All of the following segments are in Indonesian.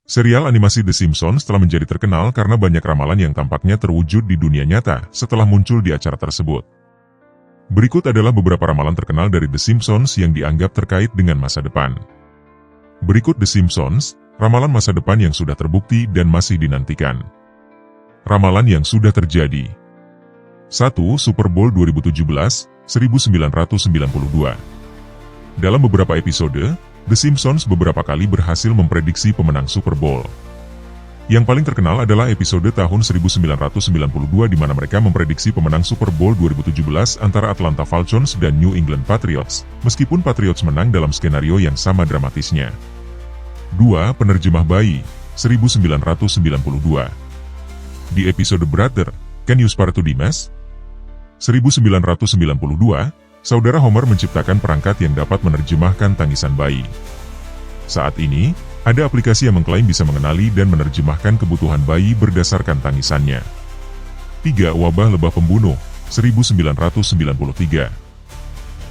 Serial animasi The Simpsons telah menjadi terkenal karena banyak ramalan yang tampaknya terwujud di dunia nyata setelah muncul di acara tersebut. Berikut adalah beberapa ramalan terkenal dari The Simpsons yang dianggap terkait dengan masa depan. Berikut The Simpsons, ramalan masa depan yang sudah terbukti dan masih dinantikan. Ramalan yang sudah terjadi. 1. Super Bowl 2017, 1992. Dalam beberapa episode, The Simpsons beberapa kali berhasil memprediksi pemenang Super Bowl. Yang paling terkenal adalah episode tahun 1992 di mana mereka memprediksi pemenang Super Bowl 2017 antara Atlanta Falcons dan New England Patriots, meskipun Patriots menang dalam skenario yang sama dramatisnya. 2. Penerjemah bayi, 1992. Di episode Brother, Can You Spare to the Mess? 1992, Saudara Homer menciptakan perangkat yang dapat menerjemahkan tangisan bayi. Saat ini, ada aplikasi yang mengklaim bisa mengenali dan menerjemahkan kebutuhan bayi berdasarkan tangisannya. 3. Wabah lebah pembunuh, 1993.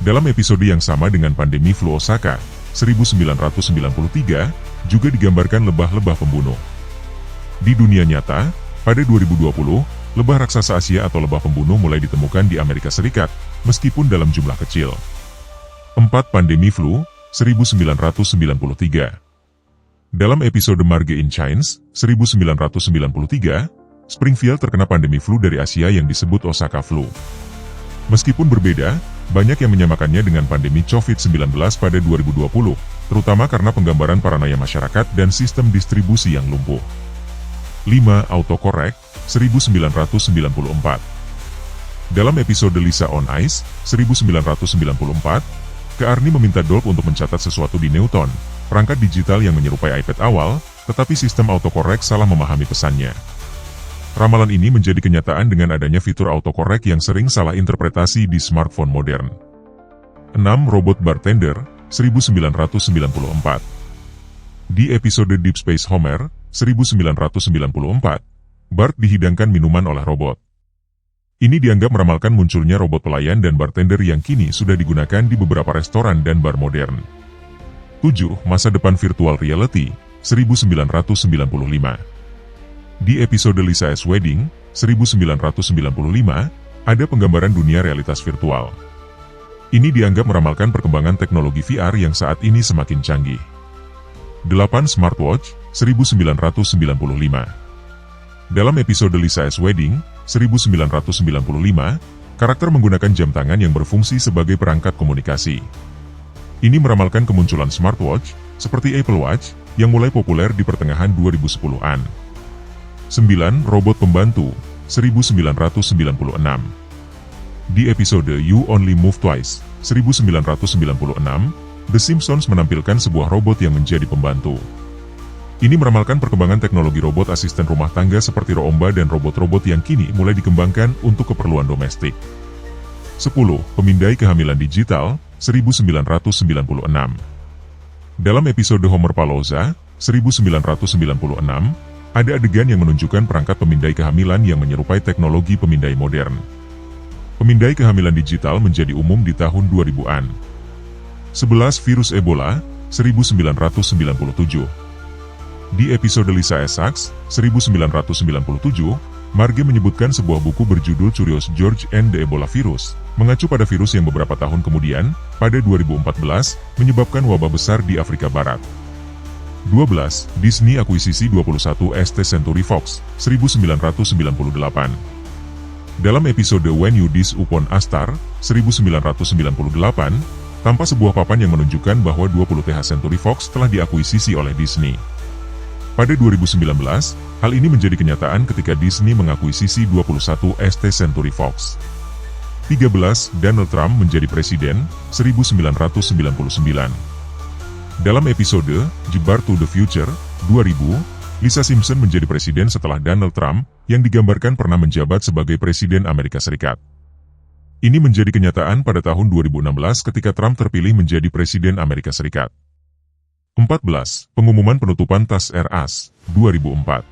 Dalam episode yang sama dengan pandemi flu Osaka, 1993, juga digambarkan lebah-lebah pembunuh. Di dunia nyata, pada 2020, lebah raksasa Asia atau lebah pembunuh mulai ditemukan di Amerika Serikat, meskipun dalam jumlah kecil. 4. Pandemi flu, 1993. Dalam episode Marge in Chains, 1993, Springfield terkena pandemi flu dari Asia yang disebut Osaka flu. Meskipun berbeda, banyak yang menyamakannya dengan pandemi COVID-19 pada 2020, terutama karena penggambaran paranoia masyarakat dan sistem distribusi yang lumpuh. 5. Autocorrect, 1994. Dalam episode Lisa on Ice, 1994, Kearney meminta Dolph untuk mencatat sesuatu di Newton, perangkat digital yang menyerupai iPad awal, tetapi sistem autocorrect salah memahami pesannya. Ramalan ini menjadi kenyataan dengan adanya fitur autocorrect yang sering salah interpretasi di smartphone modern. 6. Robot Bartender, 1994. Di episode Deep Space Homer, 1994, Bart dihidangkan minuman oleh robot. Ini dianggap meramalkan munculnya robot pelayan dan bartender yang kini sudah digunakan di beberapa restoran dan bar modern. 7. Masa depan virtual reality, 1995. Di episode Lisa S. Wedding, 1995, ada penggambaran dunia realitas virtual. Ini dianggap meramalkan perkembangan teknologi VR yang saat ini semakin canggih. 8. Smartwatch, 1995. Dalam episode Lisa S. Wedding, 1995, karakter menggunakan jam tangan yang berfungsi sebagai perangkat komunikasi. Ini meramalkan kemunculan smartwatch, seperti Apple Watch, yang mulai populer di pertengahan 2010-an. 9. Robot pembantu, 1996. Di episode You Only Move Twice, 1996, The Simpsons menampilkan sebuah robot yang menjadi pembantu. Ini meramalkan perkembangan teknologi robot asisten rumah tangga seperti Roomba dan robot-robot yang kini mulai dikembangkan untuk keperluan domestik. 10. Pemindai kehamilan digital, 1996. Dalam episode Homer Palooza, 1996, ada adegan yang menunjukkan perangkat pemindai kehamilan yang menyerupai teknologi pemindai modern. Pemindai kehamilan digital menjadi umum di tahun 2000-an. 11. Virus Ebola, 1997. Di episode Lisa S. Sachs, 1997, Marge menyebutkan sebuah buku berjudul Curious George and the Ebola Virus, mengacu pada virus yang beberapa tahun kemudian, pada 2014, menyebabkan wabah besar di Afrika Barat. 12. Disney akuisisi 21st Century Fox, 1998. Dalam episode When You Dish Upon a Star, 1998, tampak sebuah papan yang menunjukkan bahwa 20th Century Fox telah diakuisisi oleh Disney. Pada 2019, hal ini menjadi kenyataan ketika Disney mengakuisisi 21st Century Fox. 13. Donald Trump menjadi presiden, 1999. Dalam episode Jebar to the Future, 2000, Lisa Simpson menjadi presiden setelah Donald Trump, yang digambarkan pernah menjabat sebagai Presiden Amerika Serikat. Ini menjadi kenyataan pada tahun 2016 ketika Trump terpilih menjadi Presiden Amerika Serikat. 14. Pengumuman penutupan Tas Air Us, 2004.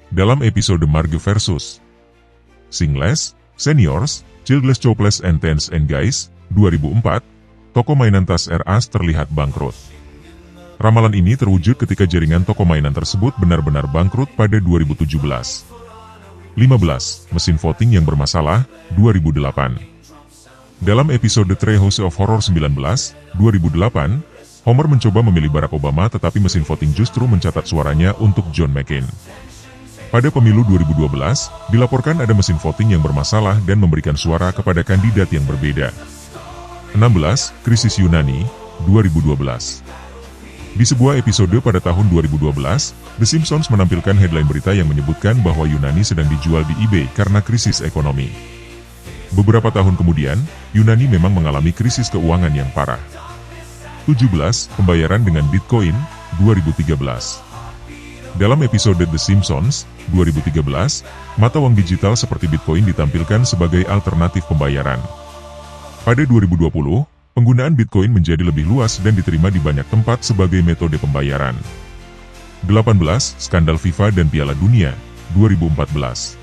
Dalam episode Marge vs. Singles, Seniors, Childless Chopless and Teens and Guys, 2004, toko mainan tas Air Us terlihat bangkrut. Ramalan ini terwujud ketika jaringan toko mainan tersebut benar-benar bangkrut pada 2017. 15. Mesin voting yang bermasalah, 2008. Dalam episode Treehouse of Horror 19, 2008, Homer mencoba memilih Barack Obama tetapi mesin voting justru mencatat suaranya untuk John McCain. Pada pemilu 2012, dilaporkan ada mesin voting yang bermasalah dan memberikan suara kepada kandidat yang berbeda. 16. Krisis Yunani, 2012. Di sebuah episode pada tahun 2012, The Simpsons menampilkan headline berita yang menyebutkan bahwa Yunani sedang dijual di eBay karena krisis ekonomi. Beberapa tahun kemudian, Yunani memang mengalami krisis keuangan yang parah. 17. Pembayaran dengan Bitcoin, 2013. Dalam episode The Simpsons, 2013, mata uang digital seperti Bitcoin ditampilkan sebagai alternatif pembayaran. Pada 2020, penggunaan Bitcoin menjadi lebih luas dan diterima di banyak tempat sebagai metode pembayaran. 18. Skandal FIFA dan Piala Dunia, 2014.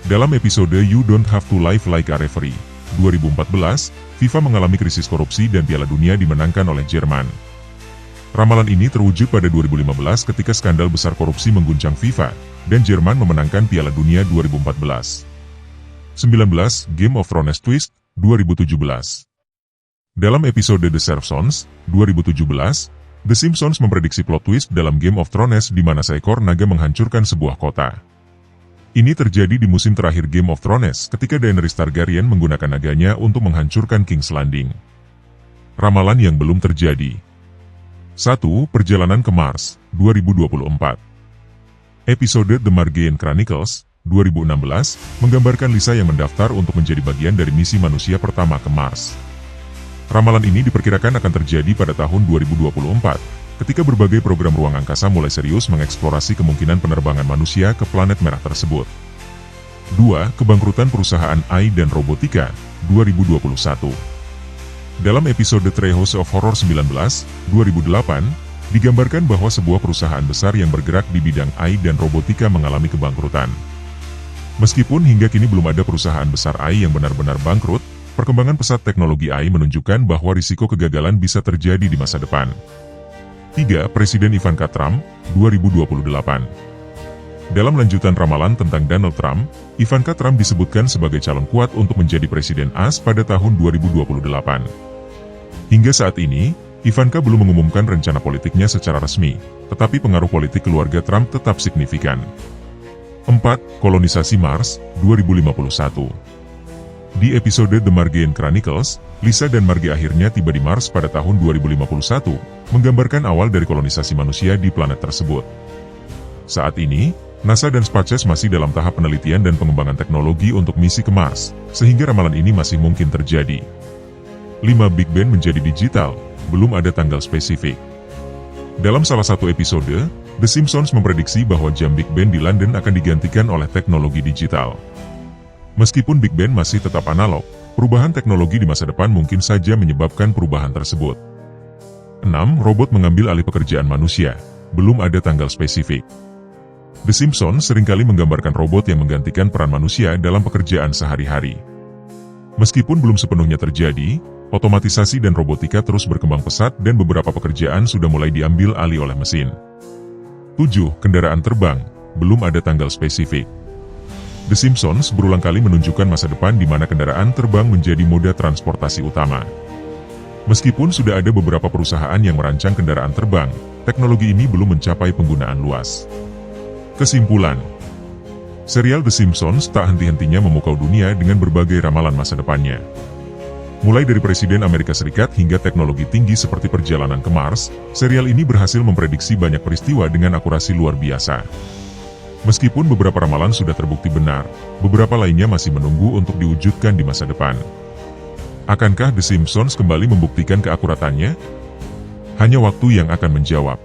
Dalam episode You Don't Have to Live Like a Referee, 2014, FIFA mengalami krisis korupsi dan Piala Dunia dimenangkan oleh Jerman. Ramalan ini terwujud pada 2015 ketika skandal besar korupsi mengguncang FIFA, dan Jerman memenangkan Piala Dunia 2014. 19. Game of Thrones Twist, 2017. Dalam episode The Simpsons, 2017, The Simpsons memprediksi plot twist dalam Game of Thrones di mana seekor naga menghancurkan sebuah kota. Ini terjadi di musim terakhir Game of Thrones ketika Daenerys Targaryen menggunakan naganya untuk menghancurkan King's Landing. Ramalan yang belum terjadi. 1. Perjalanan ke Mars, 2024. Episode The Margian Chronicles, 2016, menggambarkan Lisa yang mendaftar untuk menjadi bagian dari misi manusia pertama ke Mars. Ramalan ini diperkirakan akan terjadi pada tahun 2024, ketika berbagai program ruang angkasa mulai serius mengeksplorasi kemungkinan penerbangan manusia ke planet merah tersebut. 2. Kebangkrutan perusahaan AI dan robotika, 2021. Dalam episode Treehouse of Horror 19, 2008, digambarkan bahwa sebuah perusahaan besar yang bergerak di bidang AI dan robotika mengalami kebangkrutan. Meskipun hingga kini belum ada perusahaan besar AI yang benar-benar bangkrut, perkembangan pesat teknologi AI menunjukkan bahwa risiko kegagalan bisa terjadi di masa depan. 3. Presiden Ivanka Trump, 2028. Dalam lanjutan ramalan tentang Donald Trump, Ivanka Trump disebutkan sebagai calon kuat untuk menjadi Presiden AS pada tahun 2028. Hingga saat ini, Ivanka belum mengumumkan rencana politiknya secara resmi, tetapi pengaruh politik keluarga Trump tetap signifikan. 4. Kolonisasi Mars, 2051. Di episode The Margian Chronicles, Lisa dan Marge akhirnya tiba di Mars pada tahun 2051, menggambarkan awal dari kolonisasi manusia di planet tersebut. Saat ini, NASA dan SpaceX masih dalam tahap penelitian dan pengembangan teknologi untuk misi ke Mars, sehingga ramalan ini masih mungkin terjadi. 5. Big Ben menjadi digital, belum ada tanggal spesifik. Dalam salah satu episode, The Simpsons memprediksi bahwa jam Big Ben di London akan digantikan oleh teknologi digital. Meskipun Big Ben masih tetap analog, perubahan teknologi di masa depan mungkin saja menyebabkan perubahan tersebut. 6. Robot mengambil alih pekerjaan manusia, belum ada tanggal spesifik. The Simpsons seringkali menggambarkan robot yang menggantikan peran manusia dalam pekerjaan sehari-hari. Meskipun belum sepenuhnya terjadi, otomatisasi dan robotika terus berkembang pesat dan beberapa pekerjaan sudah mulai diambil alih oleh mesin. 7. Kendaraan terbang, belum ada tanggal spesifik. The Simpsons berulang kali menunjukkan masa depan di mana kendaraan terbang menjadi moda transportasi utama. Meskipun sudah ada beberapa perusahaan yang merancang kendaraan terbang, teknologi ini belum mencapai penggunaan luas. Kesimpulan, serial The Simpsons tak henti-hentinya memukau dunia dengan berbagai ramalan masa depannya. Mulai dari Presiden Amerika Serikat hingga teknologi tinggi seperti perjalanan ke Mars, serial ini berhasil memprediksi banyak peristiwa dengan akurasi luar biasa. Meskipun beberapa ramalan sudah terbukti benar, beberapa lainnya masih menunggu untuk diwujudkan di masa depan. Akankah The Simpsons kembali membuktikan keakuratannya? Hanya waktu yang akan menjawab.